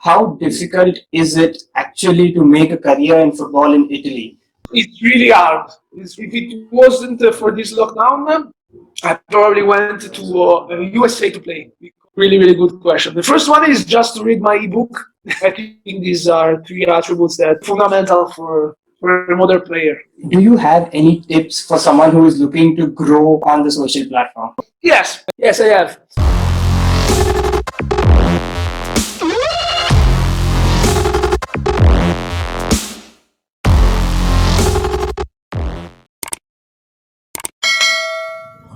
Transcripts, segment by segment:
how difficult is it actually to make a career in football in Italy? It's really hard. If it wasn't for this lockdown, I probably went to USA to play. Really, really good question. The first one is just to read my ebook. I think these are three attributes that are fundamental for a modern player. Do you have any tips for someone who is looking to grow on the social platform? Yes, I have.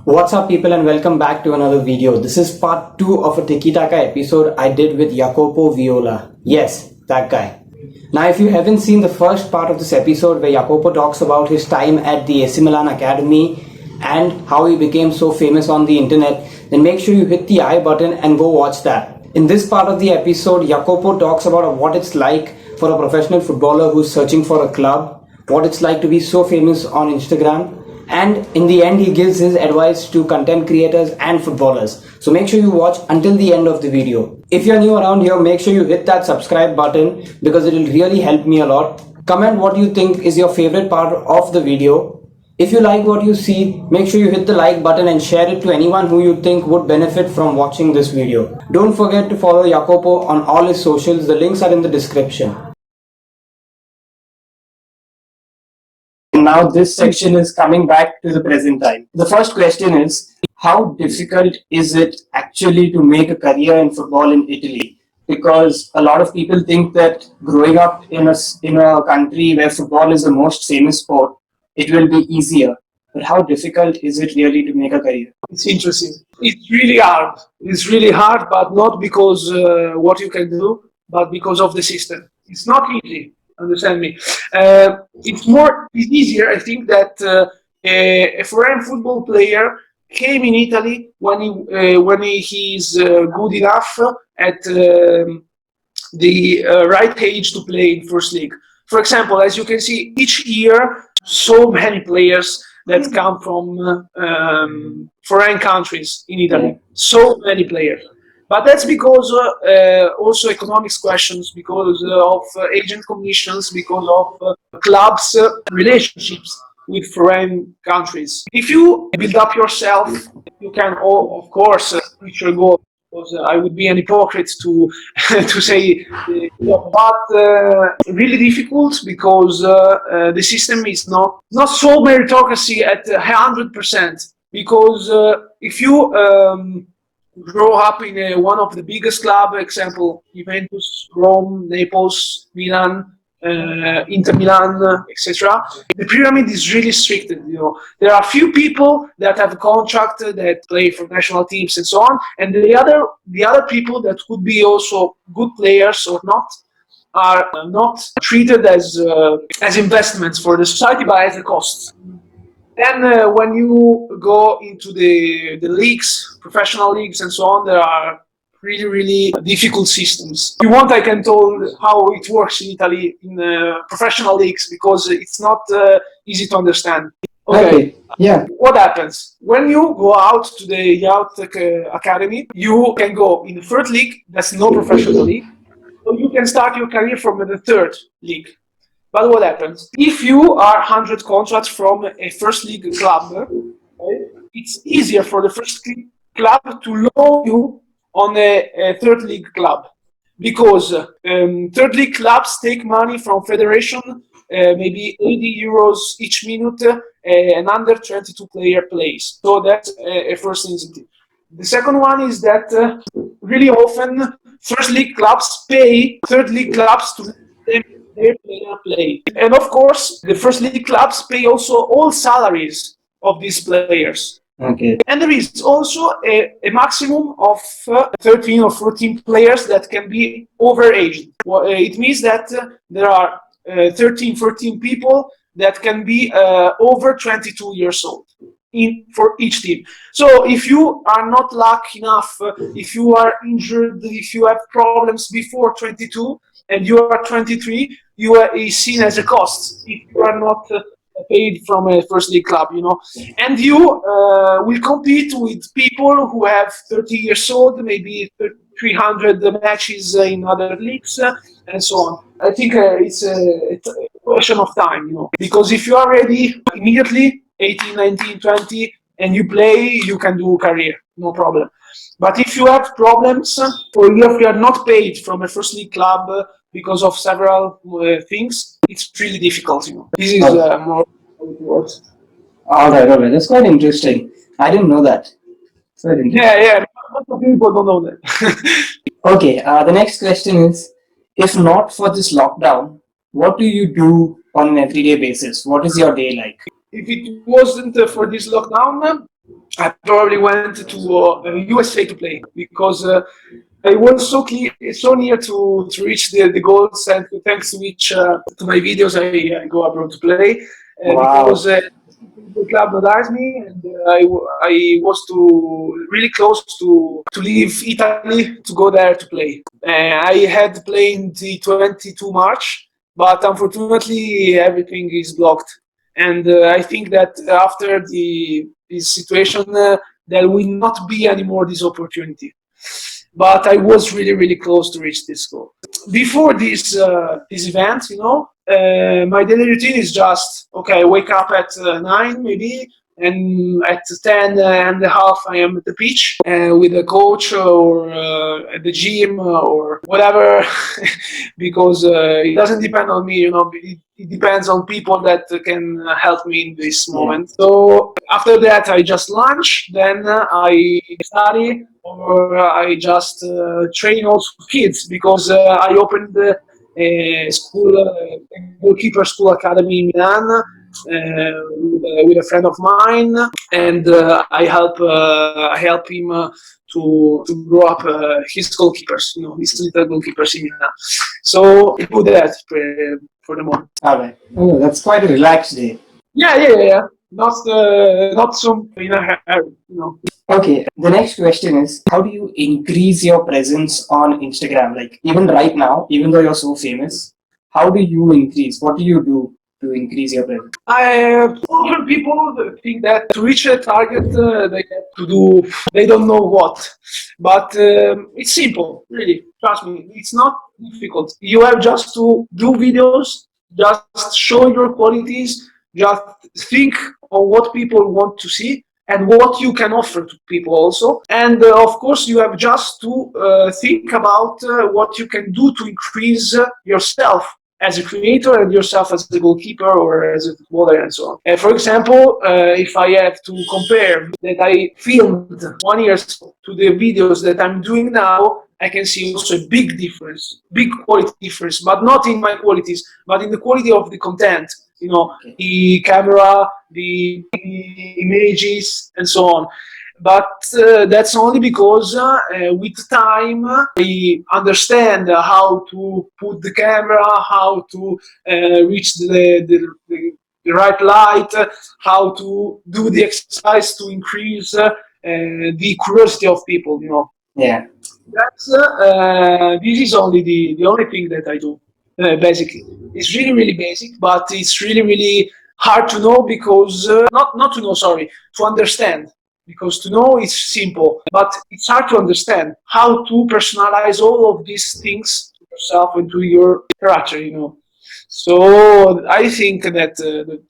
What's up, people, and welcome back to another video. This is part 2 of a Tiki-Taka episode I did with Jacopo Viola. Yes, that guy. Now, if you haven't seen the first part of this episode where Jacopo talks about his time at the AC Milan Academy and how he became so famous on the internet, then make sure you hit the I button and go watch that. In this part of the episode, Jacopo talks about what it's like for a professional footballer who's searching for a club, what it's like to be so famous on Instagram, and in the end he gives his advice to content creators and footballers. So make sure you watch until the end of the video. If you're new around here, make sure you hit that subscribe button because it will really help me a lot. Comment what you think is your favorite part of the video. If you like what you see, make sure you hit the like button and share it to anyone who you think would benefit from watching this video. Don't forget to follow Jacopo on all his socials. The links are in the description. Now this section is coming back to the present time. The first question is, how difficult is it actually to make a career in football in Italy? Because a lot of people think that growing up in a country where football is the most famous sport, it will be easier. But how difficult is it really to make a career? It's interesting. It's really hard. It's really hard, but not because what you can do, but because of the system. It's not easy. Understand me? It's easier. I think that a foreign football player came in Italy when he's good enough at the right age to play in first league. For example, as you can see, each year so many players that come from foreign countries in Italy. So many players. But that's because also economics questions, because of agent commissions, because of clubs' relationships with foreign countries. If you build up yourself, you can, of course, reach your goal. Because I would be an hypocrite to to say, but really difficult because the system is not so meritocracy at 100%. Because if you grow up in one of the biggest clubs, example Juventus, Rome, Naples, Milan, Inter Milan, etc. The pyramid is really strict. There are few people that have a contract that play for national teams and so on, and the other people that could be also good players or not are not treated as investments for the society, but as a cost. Then when you go into the leagues, professional leagues and so on, there are really, really difficult systems. If you want, I can tell how it works in Italy in professional leagues, because it's not easy to understand. Okay. Yeah. What happens? When you go out to the Youth Academy, you can go in the third league, that's no professional league, so you can start your career from the third league. But what happens? If you are 100 contracts from a first league club, it's easier for the first league club to loan you on a third league club. Because third league clubs take money from federation, maybe 80 euros each minute, and under 22 player plays. So that's a first incentive. The second one is that really often first league clubs pay third league clubs to their player play. And of course, the first league clubs pay also all salaries of these players. Okay. And there is also a maximum of 13 or 14 players that can be overaged. It means that there are 13, 14 people that can be over 22 years old for each team. So if you are not lucky enough, if you are injured, if you have problems before 22 and you are 23, you are seen as a cost if you are not paid from a first league club, and you will compete with people who have 30 years old, maybe 300 matches in other leagues, and so on. I think it's a question of time, because if you are ready immediately, 18, 19, 20, and you play, you can do career, no problem. But if you have problems, or if you are not paid from a first league club because of several things, it's really difficult. This is more how it works. All right, all right. That's quite interesting. I didn't know that. It's quite interesting. Yeah. Most of people don't know that. Okay, the next question is, if not for this lockdown, what do you do on an everyday basis? What is your day like? If it wasn't for this lockdown, I probably went to USA to play, because I was so near to reach the goals, and thanks to which to my videos I go abroad to play, Wow. because the club not asked me, and I was really close to leave Italy to go there to play. I had played the 22 March, but unfortunately everything is blocked. And I think that after this situation, there will not be anymore this opportunity. But I was really, really close to reach this goal. Before this event, my daily routine is just, okay, I wake up at 9 maybe, and at 10 and a half I am at the pitch with a coach, or at the gym, or whatever, because it doesn't depend on me, it depends on people that can help me in this moment. So after that I just lunch, then I study, or I just train also kids, because I opened a school, a goalkeeper school academy in Milan, with a friend of mine, and I help him to grow up his goalkeepers, his little goalkeepers in Milan. So I do that for the moment. All right. Oh, that's quite a relaxed day. Yeah. Not so in a hurry, Okay, the next question is, how do you increase your presence on Instagram? Like, even right now, even though you're so famous, how do you increase? What do you do to increase your presence? Often people think that to reach a target, they have to do, they don't know what. But it's simple, really. Trust me, it's not difficult. You have just to do videos, just show your qualities, just think on what people want to see, and what you can offer to people also. And of course, you have just to think about what you can do to increase yourself as a creator, and yourself as a goalkeeper, or as a footballer, and so on. For example, if I have to compare that I filmed 1 year to the videos that I'm doing now, I can see also a big difference, big quality difference, but not in my qualities, but in the quality of the content, the camera, the images, and so on. But that's only because with time I understand how to put the camera, how to reach the right light, how to do the exercise to increase the curiosity of people. Yeah. That's this is only the only thing that I do. Basically, it's really, really basic, but it's really, really hard to know, because not to know, sorry, to understand. Because to know is simple, but it's hard to understand how to personalize all of these things to yourself and to your character. So I think that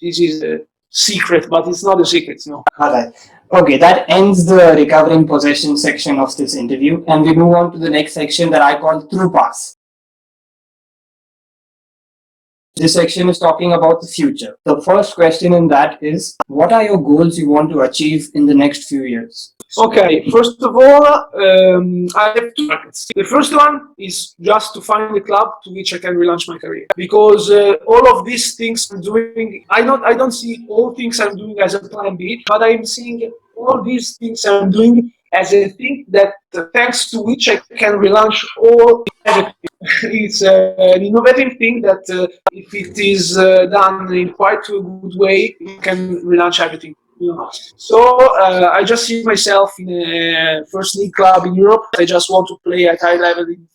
this is a secret, but it's not a secret. All right. Okay, that ends the recovering possession section of this interview, and we move on to the next section that I call through pass. This section is talking about the future. The first question in that is, what are your goals you want to achieve in the next few years? Okay, first of all, I have 2 targets. The first one is just to find a club to which I can relaunch my career, because all of these things I'm doing, I don't see all things I'm doing as a plan B, but I'm seeing all these things I'm doing as a thing that thanks to which I can relaunch all everything. It's an innovative thing that if it is done in quite a good way, you can relaunch everything. So I just see myself in a first league club in Europe. I just want to play at high level in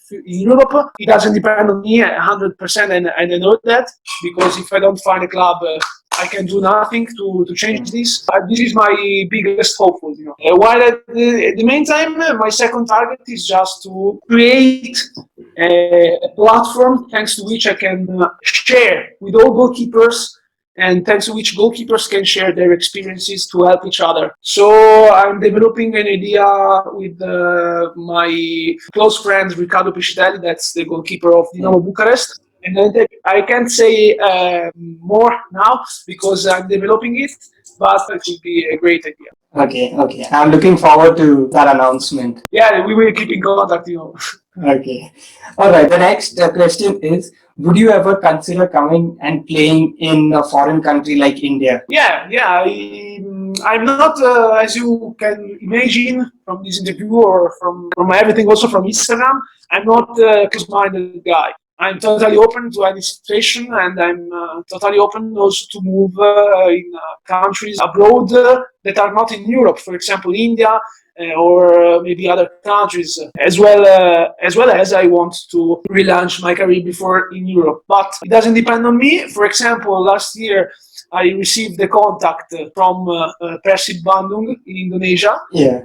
Europe. It doesn't depend on me 100%, and I know that, because if I don't find a club I can do nothing to change this. This is my biggest hopeful. While at the meantime, my second target is just to create a platform thanks to which I can share with all goalkeepers, and thanks to which goalkeepers can share their experiences to help each other. So I'm developing an idea with my close friend Riccardo Piscitelli, that's the goalkeeper of Dinamo Bucharest. And I can't say more now because I'm developing it, but it will be a great idea. Okay. I'm looking forward to that announcement. Yeah, we will keep in contact. Okay. All right. The next question is, would you ever consider coming and playing in a foreign country like India? Yeah. I'm not, as you can imagine from this interview or from everything, also from Instagram, I'm not a close-minded guy. I'm totally open to any situation, and I'm totally open also to move in countries abroad that are not in Europe. For example, India or maybe other countries, as well as I want to relaunch my career before in Europe. But it doesn't depend on me. For example, last year I received the contact from Persib Bandung in Indonesia. Yeah.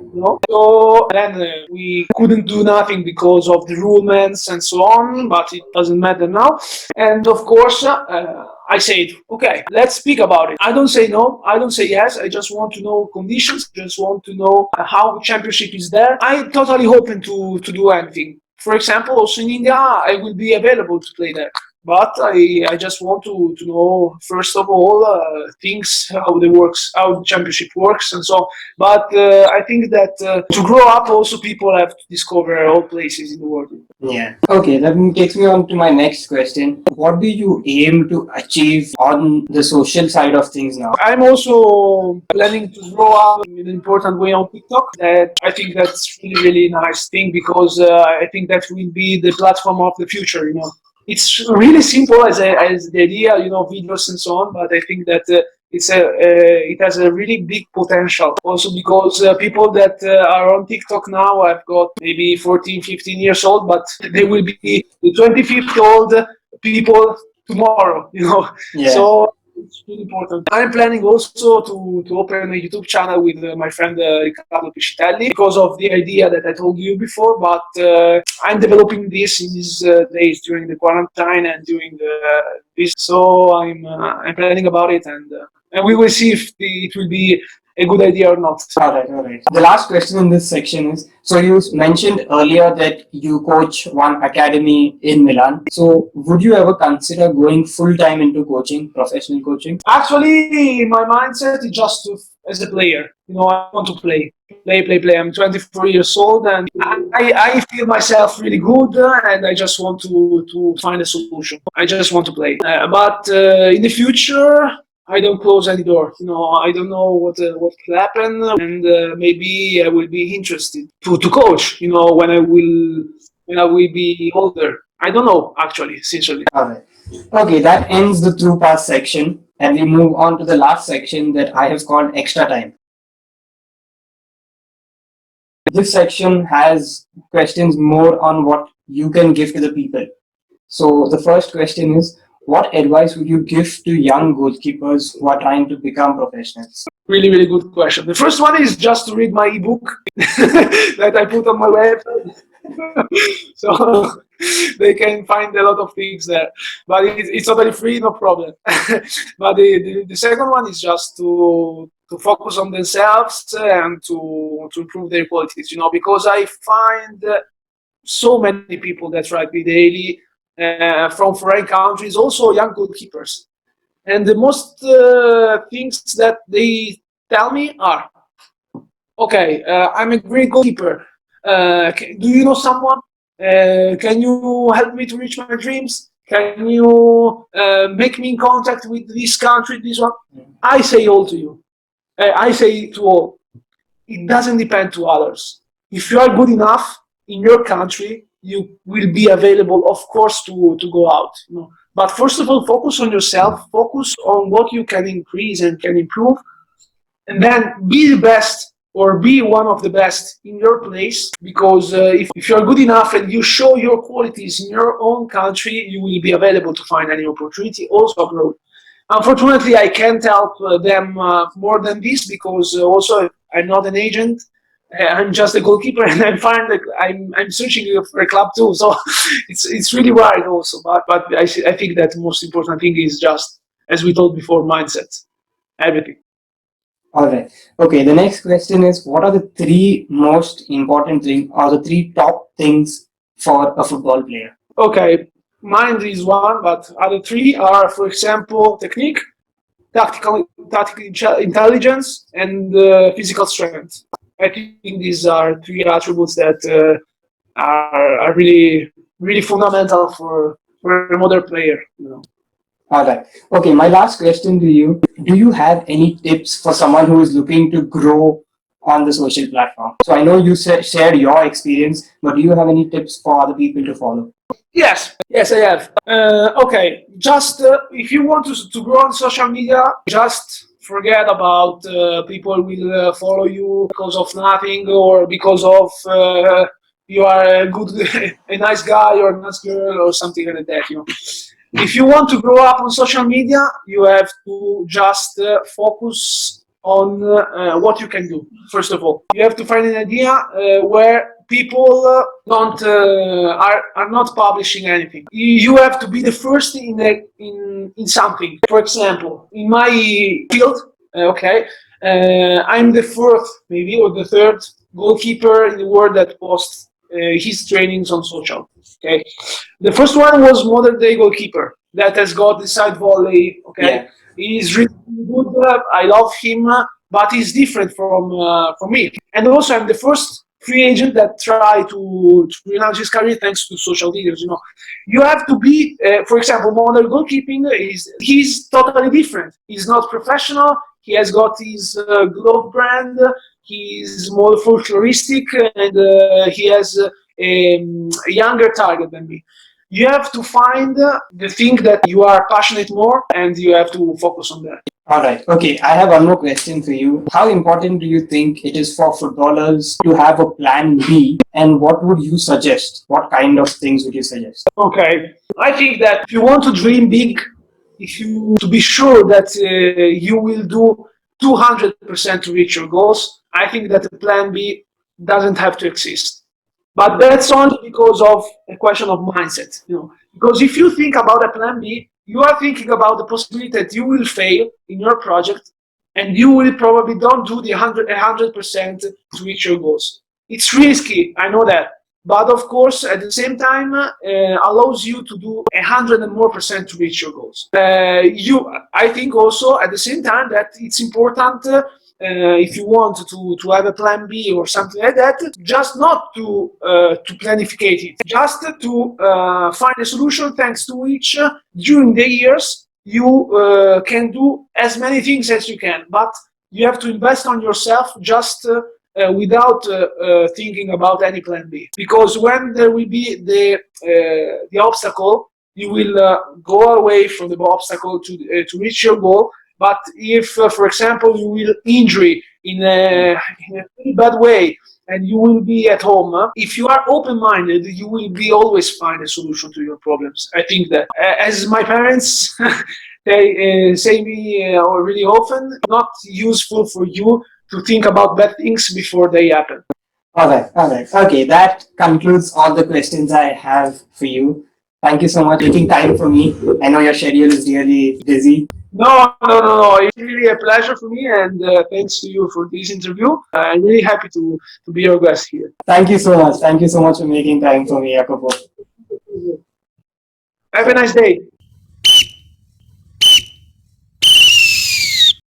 So then we couldn't do nothing because of the rulings and so on, but it doesn't matter now. And of course, I said, okay, let's speak about it. I don't say no, I don't say yes. I just want to know conditions, just want to know how the championship is there. I'm totally open to do anything. For example, also in India, I will be available to play there. But I just want to know, first of all, things, how the championship works and so on. But I think that to grow up, also people have to discover all places in the world. Yeah. Okay, that takes me on to my next question. What do you aim to achieve on the social side of things now? I'm also planning to grow up in an important way on TikTok. That I think that's really, really nice thing because I think that will be the platform of the future. It's really simple as the idea, videos and so on. But I think that it has a really big potential. Also because people that are on TikTok now, I've got maybe 14, 15 years old, but they will be the 25th old people tomorrow. Yeah. So it's really important. I'm planning also to open a YouTube channel with my friend Riccardo Piscitelli because of the idea that I told you before. But I'm developing this in these days during the quarantine and during this. So I'm planning about it, and we will see if it will be a good idea or not. All right. The last question in this section is, so you mentioned earlier that you coach one academy in Milan. So would you ever consider going full-time into coaching, professional coaching? Actually, my mindset is just as a player. I want to play. I'm 24 years old, and I feel myself really good, and I just want to find a solution. I just want to play. But in the future, I don't close any door. I don't know what will happen, and maybe I will be interested to coach. When I will be older. I don't know, actually, sincerely. All right. Okay, that ends the through pass section, and we move on to the last section that I have called extra time. This section has questions more on what you can give to the people. So the first question is, what advice would you give to young goalkeepers who are trying to become professionals? Really, really good question. The first one is just to read my ebook that I put on my website. So they can find a lot of things there. But it's totally free, no problem. But the second one is just to focus on themselves and to improve their qualities, because I find so many people that write me daily from foreign countries, also young goalkeepers. And the most things that they tell me are, okay, I'm a great goalkeeper. Do you know someone? Can you help me to reach my dreams? Can you make me in contact with this country, this one? I say all to you. I say to all, it doesn't depend to others. If you are good enough in your country, you will be available, of course, to go out. But first of all, focus on yourself, focus on what you can increase and can improve, and then be the best or be one of the best in your place, because if you're good enough and you show your qualities in your own country, you will be available to find any opportunity also abroad. Unfortunately, I can't help them more than this because also I'm not an agent. I'm just a goalkeeper, and I find that I'm searching for a club too. So it's really wide also. But I think that the most important thing is just, as we told before, mindset, everything. All right. Okay. The next question is, what are the three most important things, or the three top things for a football player? Okay, mind is one, but other three are, for example, technique, tactical intelligence, and physical strength. I think these are three attributes that are really fundamental for a modern player. All right. Okay. My last question to you: do you have any tips for someone who is looking to grow on the social platform? So I know you shared your experience, but do you have any tips for other people to follow? Yes, I have. Okay, just if you want to grow on social media, just forget about people will follow you because of nothing or because of you are a good, a nice guy or a nice girl or something like that. If you want to grow up on social media, you have to just focus on what you can do. First of all, you have to find an idea where people don't are not publishing anything. You have to be the first in something. For example, in my field, I'm the fourth maybe or the third goalkeeper in the world that posts his trainings on social. Okay, the first one was modern day goalkeeper that has got the side volley. Okay, yeah. He's really good. I love him, but he's different from me. And also, I'm the first free agent that tried to relaunch his career thanks to social videos. You have to be, for example, modern goalkeeping he's totally different. He's not professional. He has got his glove brand. He's more folkloristic, and he has a younger target than me. You have to find the thing that you are passionate more, and you have to focus on that. All right. Okay. I have one more question for you. How important do you think it is for footballers to have a plan B? And what would you suggest? What kind of things would you suggest? Okay. I think that if you want to dream big, if you to be sure that you will do 200% to reach your goals, I think that the plan B doesn't have to exist. But that's only because of a question of mindset. Because if you think about a plan B, you are thinking about the possibility that you will fail in your project, and you will probably don't do the 100% to reach your goals. It's risky, I know that, but of course, at the same time, allows you to do 100% and more to reach your goals. I think also at the same time that it's important. If you want to have a plan B or something like that, just not to planificate it, just to find a solution thanks to which during the years you can do as many things as you can, but you have to invest on yourself just without thinking about any plan B. Because when there will be the obstacle, you will go away from the obstacle to reach your goal. But if, for example, you will injury in a really bad way and you will be at home, if you are open-minded, you will be always find a solution to your problems. I think that, as my parents, they say me really often, not useful for you to think about bad things before they happen. All right. All right. Okay. That concludes all the questions I have for you. Thank you so much for taking time for me. I know your schedule is really busy. No. It's really a pleasure for me, and thanks to you for this interview. I'm really happy to be your guest here. Thank you so much. Thank you so much for making time for me, Jacopo. Have a nice day.